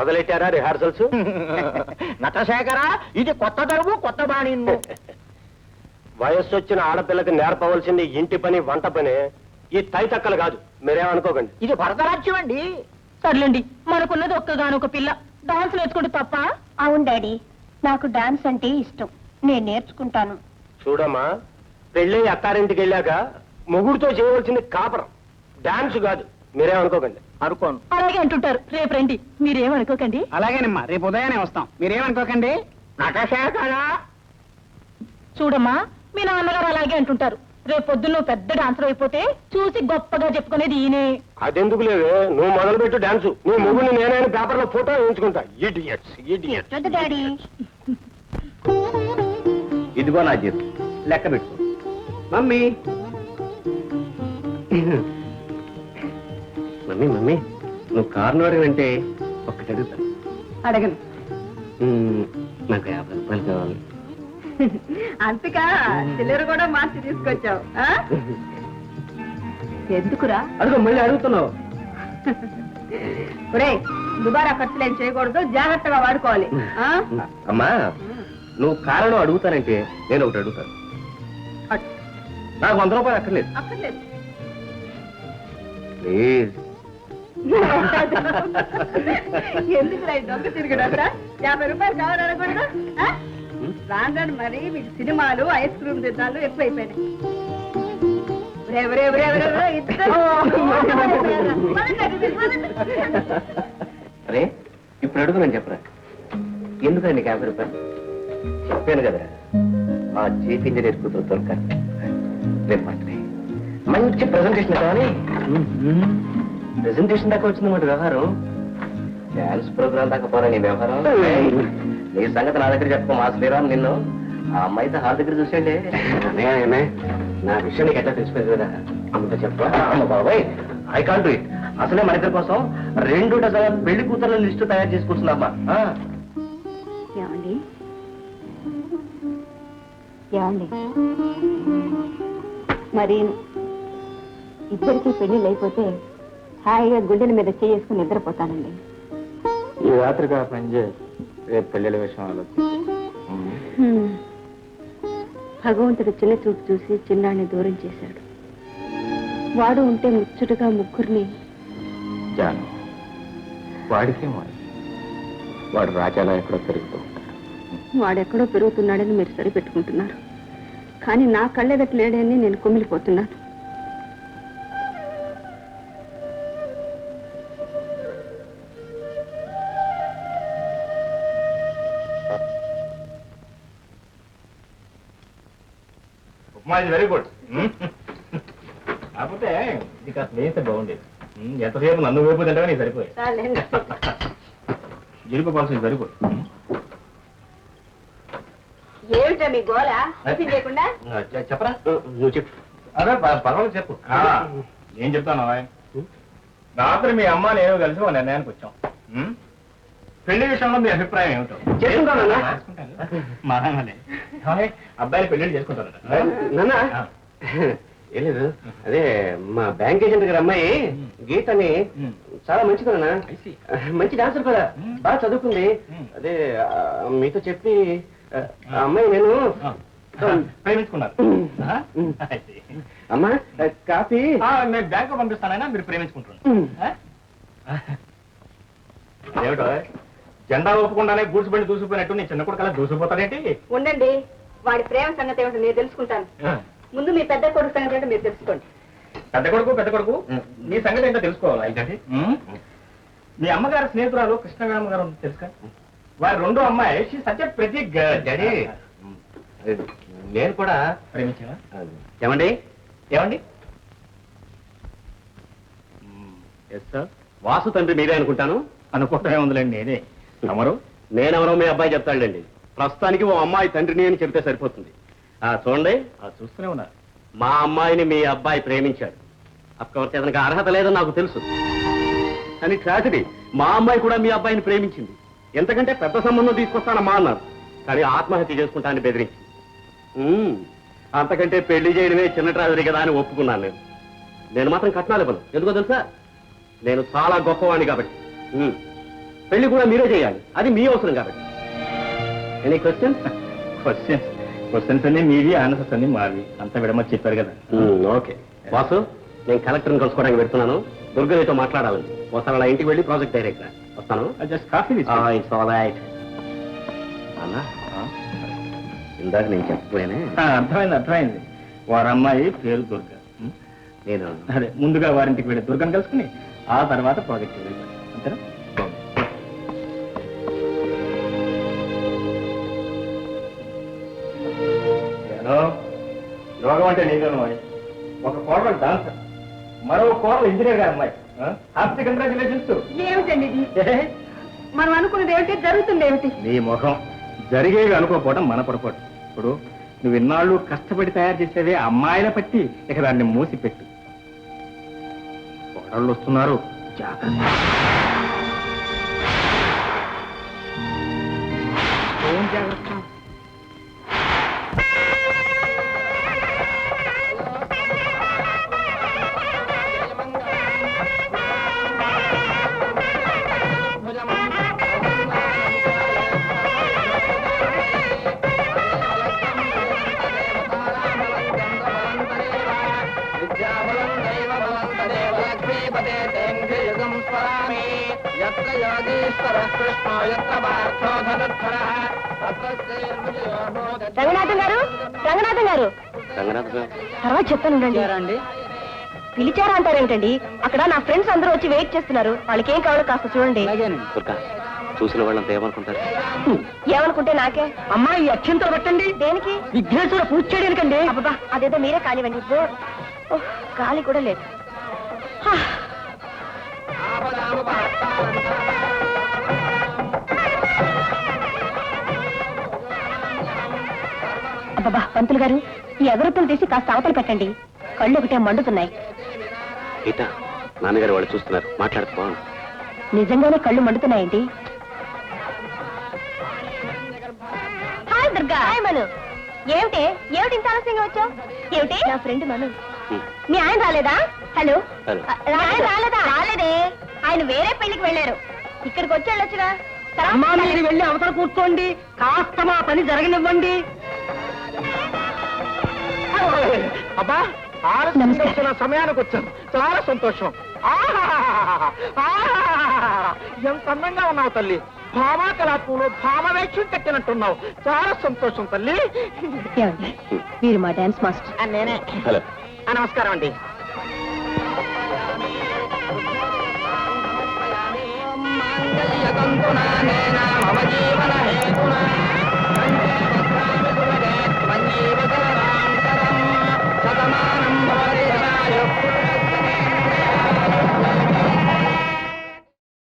మొదలెట్టారా rehearsals? Natasekhara, ఇది కొత్త తరువు, కొత్త బాణి. వయస్సు వచ్చిన ఆడపిల్లకి నేర్పవలసింది ఇంటి పని, వంట పని. ఈ తైతక్కలు కాదు, మీరేమనుకోకండి. ఇది భరతనాట్యం అండి. సర్లేండి, మనకున్నది ఒక్కగానొక పిల్ల. డాన్స్ నేర్చుకుంటే తప్ప? అవును డాడీ, నాకు డాన్స్ అంటే ఇష్టం, నేను నేర్చుకుంటాను. చూడమ్మా, పెళ్ళి అత్తారింటికి వెళ్ళాక మొగుడితో చేయవలసింది కాపరం, డాన్స్ కాదు. మీరేమనుకోకండి. అనుకోను. అలాగే అంటుంటారు. రేపు రండి, మీరేమనుకోకండి. అలాగేనమ్మా, రేపు ఉదయాన్నే వస్తాం, మీరేమనుకోకండి. నటశేఖర, చూడమ్మా, మీ నాన్నగారు అలాగే అంటుంటారు. రేపు పొద్దున్న నువ్వు పెద్ద డాన్సర్ అయిపోతే చూసి గొప్పగా చెప్పుకునేది ఈయనే. అదెందుకు లేవే, నువ్వు మొదలుపెట్టు డాన్సు. నీ మొగుడిని నేనైనా పేపర్లో ఫోటో వేయించుకుంటా. డాడీ, ఇదిగో నా జీతం, లెక్క పెట్టుకో. మమ్మీ మమ్మీ మమ్మీ, నువ్వు కారును అడగనంటే ఒక్కటి అడుగుతా. అడగను. నాకు 50 రూపాయలు కావాలి. అంతకా చిల్లర కూడా మార్చి తీసుకొచ్చావు. ఎందుకురా? అడుగు, మళ్ళీ అడుగుతున్నావు. ఒరే, దుబారా ఖర్చులు ఏం చేయకూడదు, జాగ్రత్తగా వాడుకోవాలి. అమ్మా, నువ్వు కారణం అడుగుతానంటే నేను ఒకటి అడుగుతాను. నాకు 100 రూపాయలు అక్కర్లేదు. అక్కర్లేదు. ప్లీజ్. ఎందుకు రా దొంగ తిరిగడంతా? 50 రూపాయలు కావాలనకూడదు. రాను మరి మీకు సినిమాలు, ఐస్ క్రీమ్ తిన్నాలు ఎక్కువైపోయినాయి. అరే, ఇప్పుడు అడుగునని చెప్పరా, ఎందుకండి 50 రూపాయలు? చెప్పాను కదా, ఆ చీఫ్ ఇంజనీర్ కూతురు దొరక రేపు బర్త్డే, మంచి ప్రెజెంటేషన్ కావాలి. ప్రెజెంటేషన్ దాకా వచ్చిందన్నమాట వ్యవహారం. డాన్స్ ప్రోగ్రామ్ దాకా పోరా నీ వ్యవహారం. నీ సంగతి నా దగ్గర చెప్పుకో, మా శ్రీరామ్ నిన్ను ఆ అమ్మాయితో హాల్ దగ్గర చూసేయండి. నా విషయం నీకు ఎట్లా తెలిసిపోయింది కదా, అమ్మతో చెప్పా. అమ్మ బాబాయ్, ఐ కాంట్ డూ ఇట్. అసలే మన ఇద్దరి కోసం 2 డజన్ పెళ్లి కూతుర్ల లిస్టు తయారు చేసుకుంటున్నామ్మా. ఏమండి ఏమండి, మరి ఇద్దరికి పెళ్లిళ్ళు అయిపోతే హాయిగా గుండెల మీద చేసుకుని నిద్రపోతానండి. ఈ రాత్రిగా పని చేయి, రేపు పెళ్లిళ్ళ విషయం ఆలోచించి. భగవంతుడు చిన్న చూపు చూసి చిన్నాన్ని దూరం చేశాడు. వాడు ఉంటే ముచ్చటగా ముగ్గురిని. జాను, వాడికే వాడు రాజాలా ఎక్కడో పెరుగుతూ ఉంటాడు. వాడెక్కడో పెరుగుతున్నాడని మీరు సరిపెట్టుకుంటున్నారు, కానీ నా కళ్ళెదట లేడని నేను కుమిలిపోతున్నాను. Very good. కాకపోతే ఇది కాస్త వేస్తే బాగుండేది. ఎంతసేపు నన్ను వైపు తింటే నీకు సరిపోయి జరిగిపోవాల్సింది సరిపోయి. ఏమిటా మీ గోళ లేకుండా? చెప్పరా, నువ్వు చెప్పు. అదే పర్వాలేదు, చెప్పు. ఏం చెప్తాను, రాత్రి మీ అమ్మ నేను కలిసి ఒక నిర్ణయానికి వచ్చాం. పెళ్లి విషయంలో మీ అభిప్రాయం ఏమిటో అబ్బాయిలు పెళ్లి చేసుకుంటారట. ఏం లేదు, అదే మా బ్యాంక్ ఏజెంట్ గారి అమ్మాయి గీత అని చాలా మంచిదన్నా, మంచి డాన్సర్ కూడా, బాగా చదువుకుంది. అదే మీతో చెప్పి అమ్మాయి నేను ప్రేమించుకున్నారు. అమ్మా, కాఫీ నేను బ్యాంకు పంపిస్తానైనా మీరు ప్రేమించుకుంటున్నారు. ఏమిటో జెండా ఒప్పుకుండానే గూడ్స్ బండి దూసిపోయినట్టు నీ చిన్న కొడుకు అలా దూసిపోతాడేంటి? ఉండండి, వాడి ప్రేమ సంగతి ఏమిటో నేను తెలుసుకుంటాను. ముందు మీ పెద్ద కొడుకు సంగతి ఏంటో మీరు తెలుసుకోండి. పెద్ద కొడుకు నీ సంగతి ఏంటో తెలుసుకోవాలి. ఏంటంటే మీ అమ్మగారి స్నేహితురాలు కృష్ణగారమ్మ గారు తెలుసుకా? వారి 2వ అమ్మాయి ప్రతి డాడీ నేను కూడా ప్రేమించావా? ఏమండి ఏమండి వాసు తండ్రి మీరే అనుకుంటాను. అనుకుంటా ఉందిలేండి, నేనే. ఎవరు? నేనెవరో మీ అబ్బాయి చెప్తాడండి. ప్రస్తుతానికి ఓ అమ్మాయి తండ్రిని అని చెబితే సరిపోతుంది. చూడండి, చూస్తూనే ఉన్నారు. మా అమ్మాయిని మీ అబ్బాయి ప్రేమించాడు. అఫ్కోర్స్ అతనికి అర్హత లేదని నాకు తెలుసు, కానీ ట్రాజడీ మా అమ్మాయి కూడా మీ అబ్బాయిని ప్రేమించింది. ఎంతకంటే పెద్ద సంబంధం తీసుకొస్తానమ్మా అన్నారు, కానీ ఆత్మహత్య చేసుకుంటానని బెదిరించింది. అంతకంటే పెళ్లి చేయడమే చిన్న ట్రాజడీ కదా అని ఒప్పుకున్నాను. నేను మాత్రం కట్నాలు ఇవ్వను. ఎందుకో తెలుసా? నేను చాలా గొప్పవాణ్ణి కాబట్టి. పెళ్లి కూడా మీరే చేయాలి, అది మీ అవసరం కాబట్టి. Any question? క్వశ్చన్స్ అన్ని మీవి, ఆన్సర్స్ అన్ని మావి. అంతా విడమని చెప్పారు కదా. ఓకే బాసు, నేను కలెక్టర్ని కలుసుకోవడానికి పెడుతున్నాను. దుర్గనితో మాట్లాడాలని. ఒకసారి అలా ఇంటికి వెళ్ళి ప్రాజెక్ట్ డైరెక్టర్ వస్తాను. Just coffee it's all right. అన్నా, ఇందాక నేను చెప్పలేనే. అర్థమైంది. వారి అమ్మాయి పేరు దుర్గ. నేను అదే ముందుగా వారింటికి వెళ్ళి దుర్గను కలుసుకుని ఆ తర్వాత ప్రాజెక్ట్ వెళ్ళిపోయాను. అంతేనా? యోగం అంటే నీకు అమ్మాయి, ఒక కోడలు డాన్సర్, మరో కోడలు ఇంజనీర్ గారు అమ్మాయి. Happy congratulations. ఏమిటండి ఇది? మనం అనుకున్నది ఏమిటి, జరుగుతుంది ఏమిటి? నీ ముఖం, జరిగేవి అనుకోకపోవడం మన పొరపాటు. ఇప్పుడు నువ్వు ఇన్నాళ్ళు కష్టపడి తయారు చేసేవే అమ్మాయిల పట్టి ఇక దాన్ని మూసి పెట్టు. కోడళ్ళు వస్తున్నారు, జాగ్రత్త. ఏం జాగ్రత్త? రంగనాథం గారు, రంగనాథం గారు, తర్వాత చెప్తాను. పిలిచారా అంటారేమిటండి? అక్కడ నా ఫ్రెండ్స్ అందరూ వచ్చి వెయిట్ చేస్తున్నారు. వాళ్ళకి ఏం కావాలో కాస్త చూడండి. చూసిన వాళ్ళంతా ఏమనుకుంటారు? ఏమనుకుంటే నాకే. అమ్మాయి అక్షంతలు పెట్టండి. దేనికి? విఘ్నేశ్వర పూజ చేయడానికండి. అబ్బా, అదేదో మీరే కానివ్వండి. ఓహ్, గాలి కూడా లేదు. అబ్బా, పంతులు గారు, ఈ ఎగరొత్తులు తీసి కాస్త అవతలు పెట్టండి. కళ్ళు ఒకటే మండుతున్నాయి. గీత, నాన్నగారు వాళ్ళు చూస్తున్నారు, మాట్లాడుతూ బాగుంది. నిజంగానే కళ్ళు మండుతున్నాయండి. హాయ్ దుర్గా. హాయ్ మను. ఏమిటి ఇంత ఆలస్యంగా వచ్చావు? ఏమిటి? నా ఫ్రెండ్ మను. మీ ఆయన రాలేదా? హలో, ఆయన రాలేదా? రాలేదే, ఆయన వేరే పెళ్లికి వెళ్ళారు. ఇక్కడికి వచ్చి వెళ్ళొచ్చుగా. అమ్మా, మీరు వెళ్ళి అవతల కూర్చోండి, కాస్త మా పని జరగనివ్వండి. అబ్బా, నమస్కారం. సమయానికి వచ్చాను, చాలా సంతోషం. ఎంత అందంగా ఉన్నావు తల్లి. భామా కళాత్మలో భామవేక్షం కట్టినట్టున్నావు. చాలా సంతోషం తల్లి. ఏమండి, మీరు మా డాన్స్ మాస్టర్. నేనే. హలో, నమస్కారం అండి. జీవన